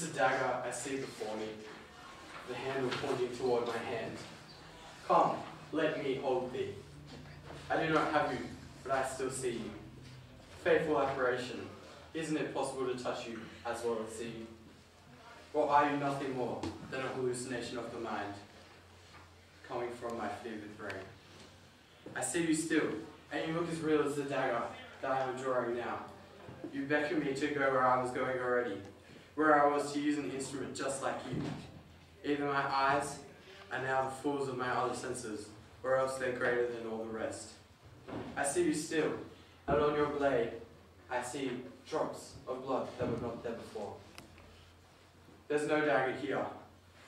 is a dagger I see before me, the handle pointing toward my hand. Come, let me hold thee. I do not have you, but I still see you. Faithful apparition, isn't it possible to touch you as well as see you? Or are you nothing more than a hallucination of the mind, coming from my fevered brain? I see you still, and you look as real as the dagger that I am drawing now. You beckon me to go where I was going already, where I was to use an instrument just like you. Either my eyes are now the fools of my other senses, or else they're greater than all the rest. I see you still, and on your blade I see drops of blood that were not there before. There's no dagger here.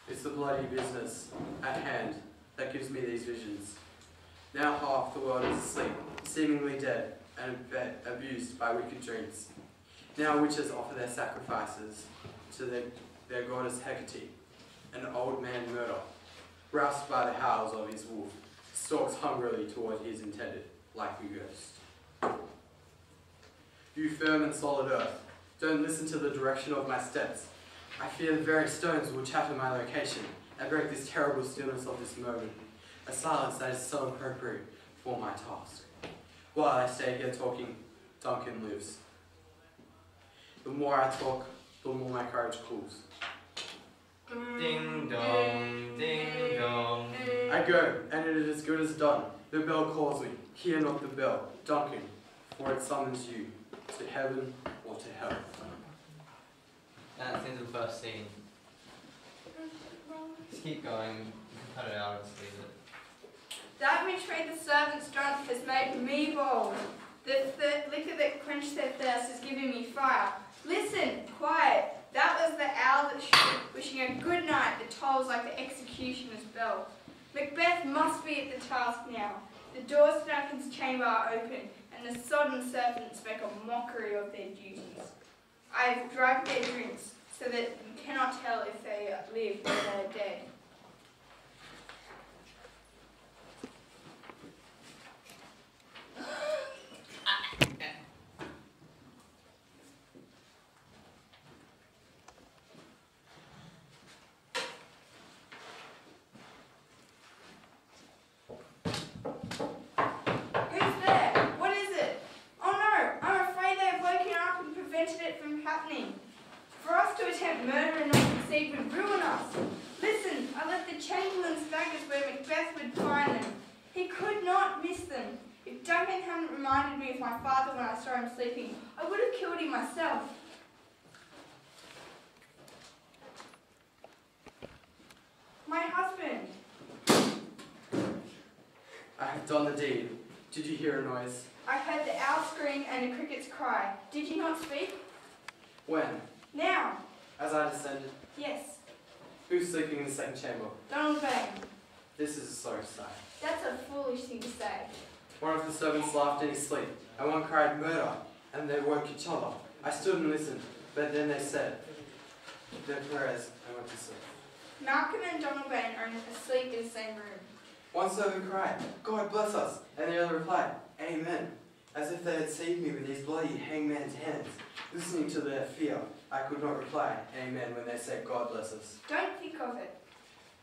It's the bloody business at hand that gives me these visions. Now half the world is asleep, seemingly dead, and abused by wicked dreams. Now witches offer their sacrifices to their goddess Hecate. An old man murder, roused by the howls of his wolf, stalks hungrily toward his intended, like a ghost. You firm and solid earth, don't listen to the direction of my steps. I fear the very stones will chatter my location and break this terrible stillness of this moment, a silence that is so appropriate for my task. While I stay here talking, Duncan lives. The more I talk, the more my courage cools. Ding dong, ding dong. I go, and it is as good as done. The bell calls me. Hear not the bell, Duncan, for it summons you to heaven or to hell. That's the end of the first scene. Just keep going. You can cut it out and just leave it. That which made the servants drunk has made me bold. The liquor that quenched their thirst has given me fire. Listen, quiet. That was the owl that shook, wishing a good night that tolls like the executioner's bell. Macbeth must be at the task now. The doors to Duncan's chamber are open, and the sodden serpents make a mockery of their duties. I have drugged their drinks, so that you cannot tell if they live or they are dead. Murder and not succeed would ruin us. Listen, I left the chamberlain's daggers where Macbeth would find them. He could not miss them. If Duncan hadn't reminded me of my father when I saw him sleeping, I would have killed him myself. My husband. I have done the deed. Did you hear a noise? I heard the owl scream and the crickets cry. Did you not speak? When? Now. As I descended. Yes. Who's sleeping in the second chamber? Donald Bain. This is a sorry sight. That's a foolish thing to say. One of the servants laughed in his sleep, and one cried murder, and they woke each other. I stood and listened, but then they said their prayers and went to sleep. Malcolm and Donald Bain are asleep in the same room. One servant cried, God bless us, and the other replied, Amen, as if they had seized me with these bloody hangman's hands. Listening to their fear, I could not reply, Amen, when they said, God bless us. Don't think of it.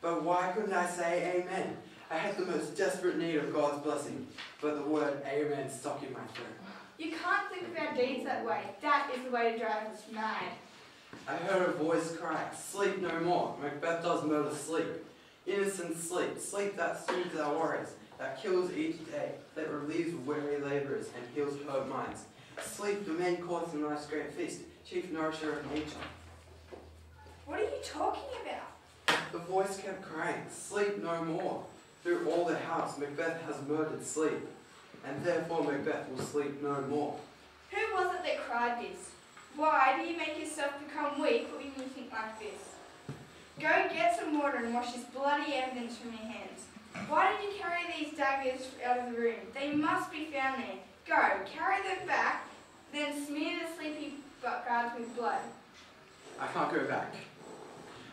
But why couldn't I say Amen? I had the most desperate need of God's blessing, but the word Amen stuck in my throat. You can't think of our deeds that way. That is the way to drive us mad. I heard a voice cry, sleep no more. Macbeth does murder sleep. Innocent sleep, sleep that soothes our worries, that kills each day, that relieves weary labourers and heals hurt minds. Sleep the main course in life's great feast, chief nourisher of nature. What are you talking about? The voice kept crying, sleep no more. Through all the house, Macbeth has murdered sleep, and therefore Macbeth will sleep no more. Who was it that cried this? Why do you make yourself become weak when you think like this? Go get some water and wash this bloody evidence from your hands. Why did you carry these daggers out of the room? They must be found there. Go, carry them back, then smear the sleepy guards with blood. I can't go back.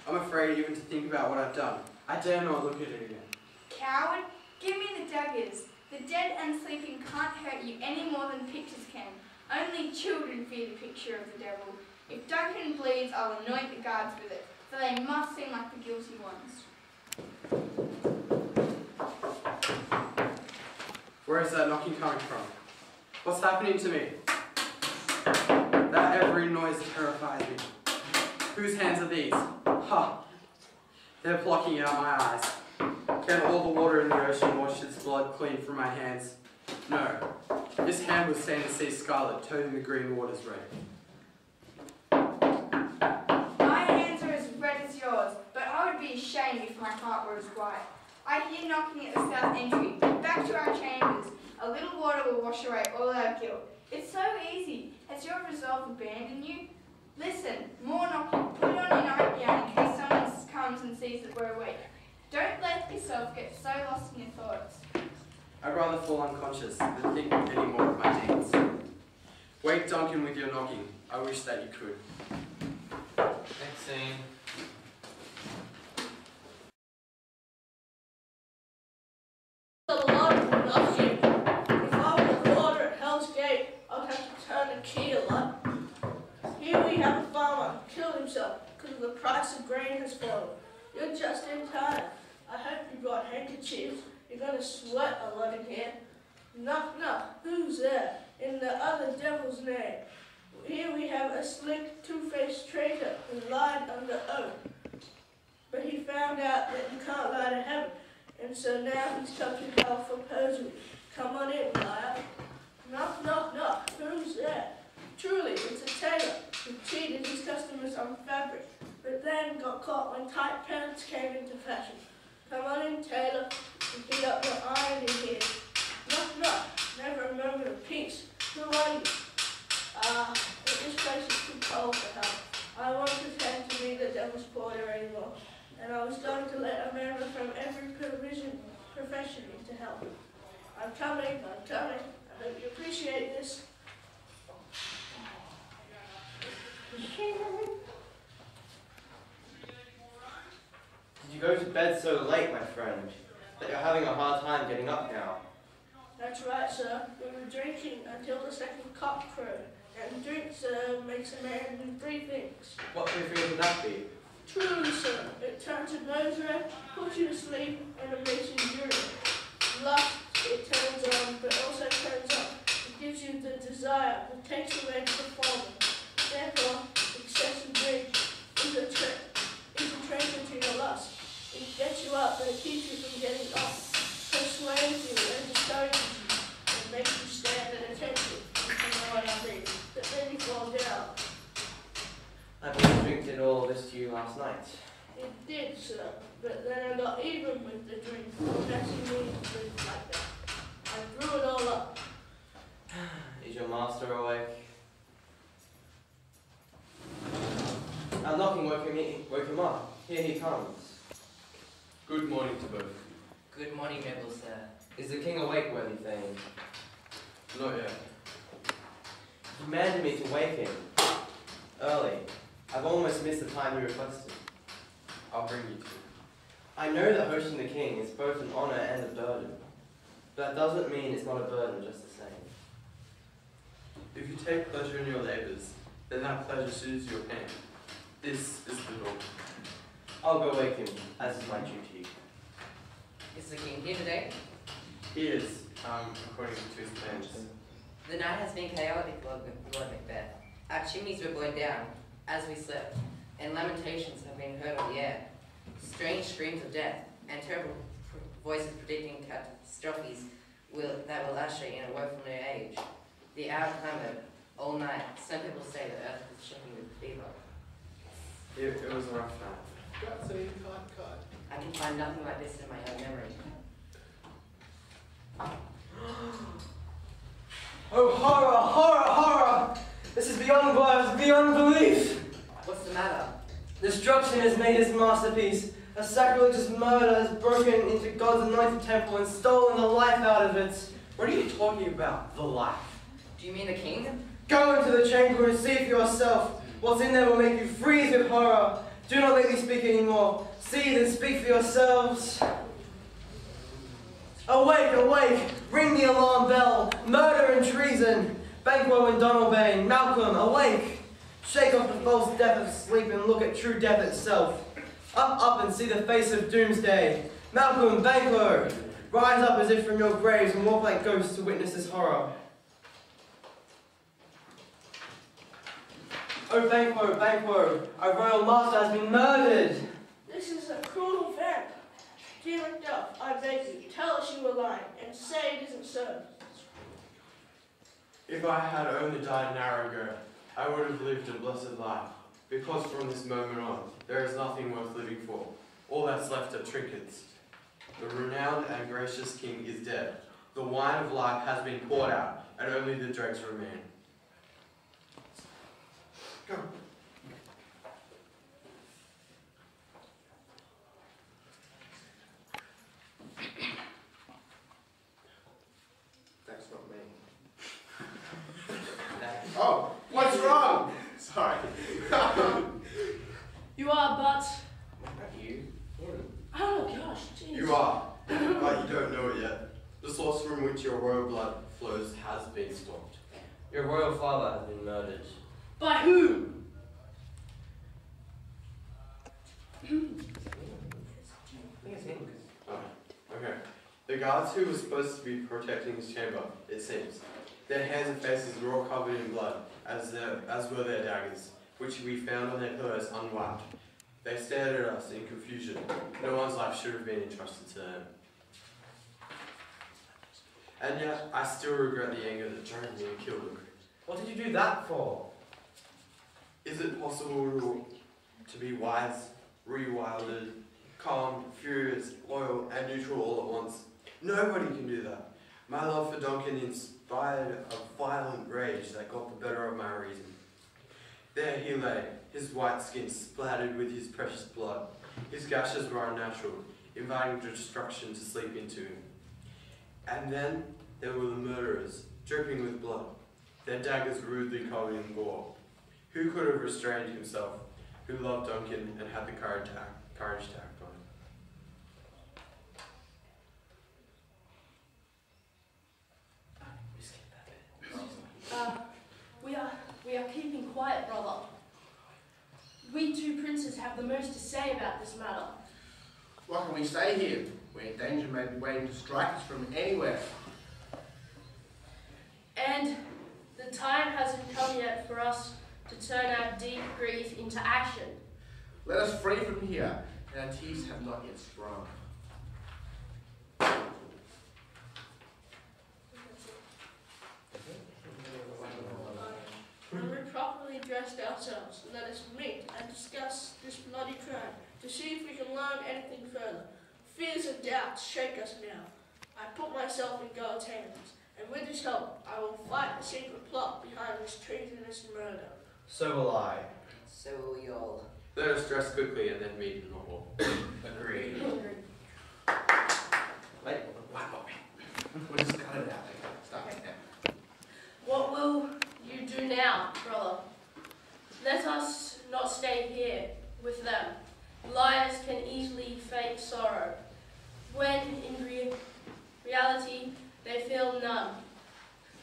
I'm afraid even to think about what I've done. I dare not look at it again. Coward, give me the daggers. The dead and sleeping can't hurt you any more than pictures can. Only children fear the picture of the devil. If Duncan bleeds, I'll anoint the guards with it, for they must seem like the guilty ones. Where is that knocking coming from? What's happening to me? That every noise terrifies me. Whose hands are these? Ha! They're blocking out my eyes. Can all the water in the ocean wash its blood clean from my hands? No. This hand will stain the sea scarlet, toning the green waters red. My hands are as red as yours, but I would be ashamed if my heart were as white. I hear knocking at the south entry. Back to our chambers. A little water will wash away all our guilt. It's so easy. Has your resolve abandoned you? Listen, more knocking. Put on your nightgown in case someone comes and sees that we're awake. Don't let yourself get so lost in your thoughts. I'd rather fall unconscious than think any more of my deeds. Wake Duncan with your knocking. I wish that you could. Next scene. A lot of knocking. If I were the warder at Hell's Gate, I'd have to turn the key a lot. Here we have a farmer killed himself because the price of grain has fallen. You're just in time. I hope you brought handkerchiefs. You're going to sweat a lot in here. Knock, knock. Who's there? In the other devil's name. Here we have a slick, two-faced traitor who lied under oath. But he found out that you can't lie to heaven, and so now he's come to hell for perjury. Come on in, liar. Knock, knock, knock. Who's there? Truly, it's a tailor who cheated his customers on fabric, but then got caught when tight pants came into fashion. Come on in, tailor, and beat up your iron in here. Knock, knock. Never a moment of peace. Who are you? This place is too cold for help. I won't pretend to be the devil's porter anymore, and I was going to let a member from every profession into help. I'm coming, I'm coming. I hope you appreciate this. Did you go to bed so late, my friend, that you're having a hard time getting up now? That's right, sir. We were drinking until the second cock crowed, and drink, sir, makes a man do three things. What three things would that be? Truly, sir, it turns your nose red, puts you to sleep, and it makes you urinate. Lust, it turns on, but also turns off. It gives you the desire, but takes away the performance. Therefore, excessive drink is a traitor to your lust. It gets you up, but it keeps you from getting off. Persuades you and discourages you, and makes you stand at attention, if you know what I mean. But then you fall down. I believe drink did all this to you last night. It did, sir, but then I got even with the drink, messing me with like that. I threw it all up. Is your master awake? Our knocking woke him up. Here he comes. Good morning to both. Good morning, noble sir. Is the king awake, worthy thane? Not yet. He commanded me to wake him early. I've almost missed the time you requested. I'll bring you to. I know that hosting the king is both an honor and a burden. But that doesn't mean it's not a burden just the same. If you take pleasure in your labors, then that pleasure soothes your pain. This is the law. I'll go wake him, as is my duty. Is the king here today? He is, according to his plans. The night has been chaotic, Lord Macbeth. Our chimneys were blown down as we slept, and lamentations have been heard on the air. Strange screams of death and terrible voices predicting catastrophes that will usher in a woeful new age. The hour clamoured all night. Some people say the earth is shaking with fever. It was a rough night. I can find nothing like this in my own memory. Oh, horror, horror, horror! This is beyond words, beyond belief! What's the matter? Destruction has made his masterpiece. A sacrilegious murder has broken into God's anointed temple and stolen the life out of it. What are you talking about? The life. Do you mean the king? Go into the chamber and see for yourself. What's in there will make you freeze with horror. Do not make me speak anymore. See and speak for yourselves. Awake, awake! Ring the alarm bell. Murder and treason. Banquo and Donalbain. Malcolm, awake! Shake off the false death of sleep and look at true death itself. Up and see the face of doomsday. Malcolm, Banquo, rise up as if from your graves and walk like ghosts to witness this horror. Oh, Banquo, Banquo, our royal master has been murdered. This is a cruel event. Dear Macduff, I beg you, tell us you were lying, and say it isn't so. If I had only died an hour ago, I would have lived a blessed life, because from this moment on, there is nothing worth living for. All that's left are trinkets. The renowned and gracious king is dead. The wine of life has been poured out, and only the dregs remain. Go. That's not me. Oh, what's wrong? Sorry. You are, but... Not you. Oh gosh, jeez. You are, but you don't know it yet. The source from which your royal blood flows has been stopped. Your royal father has been murdered. By whom? Okay. The guards who were supposed to be protecting his chamber, it seems. Their hands and faces were all covered in blood, as were their daggers, which we found on their pillows unwiped. They stared at us in confusion. No one's life should have been entrusted to them. And yet, I still regret the anger that drove me and killed them. What did you do that for? Is it possible to be wise, rewilded, calm, furious, loyal, and neutral all at once? Nobody can do that. My love for Duncan inspired a violent rage that got the better of my reason. There he lay, his white skin splattered with his precious blood. His gashes were unnatural, inviting destruction to sleep into him. And then there were the murderers, dripping with blood, their daggers rudely covered in gore. Who could have restrained himself, who loved Duncan and had the courage to act on it? We are keeping quiet, brother. We two princes have the most to say about this matter. What can we say here? Where danger may be waiting to strike us from anywhere. And the time hasn't come yet for us to turn our deep grief into action. Let us free from here, and our teeth have not yet sprung. When we're properly dressed ourselves, let us meet and discuss this bloody crime to see if we can learn anything further. Fears and doubts shake us now. I put myself in God's hands, and with his help, I will fight the secret plot behind this treasonous murder. So will I. So will we all. Let us dress quickly and then meet in the hall. Agreed. Wait. We'll just cut it out. Stop it now. What will you do now, brother? Let us not stay here with them. Liars can easily fake sorrow, when in reality they feel none.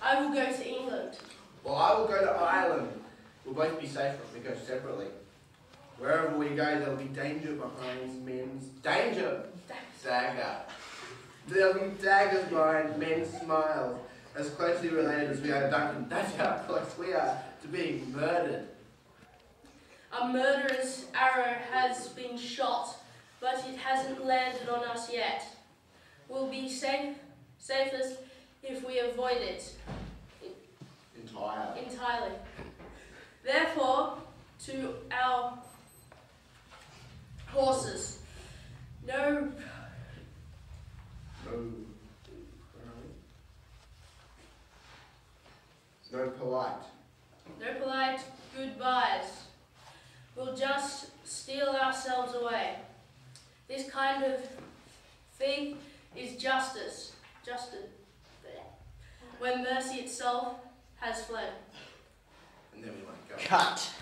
I will go to England. Well, I will go to Ireland. We'll both be safer if we go separately. Wherever we go, there'll be danger behind men's... Danger! Dagger. There'll be daggers behind men's smiles, as closely related as we are to Duncan. That's how close we are to being murdered. A murderous arrow has been shot, but it hasn't landed on us yet. We'll be safest if we avoid it entirely. Therefore, to our horses. No polite goodbyes. We'll just steal ourselves away. This kind of thing is justice. When mercy itself has fled. And then we won't go. Cut.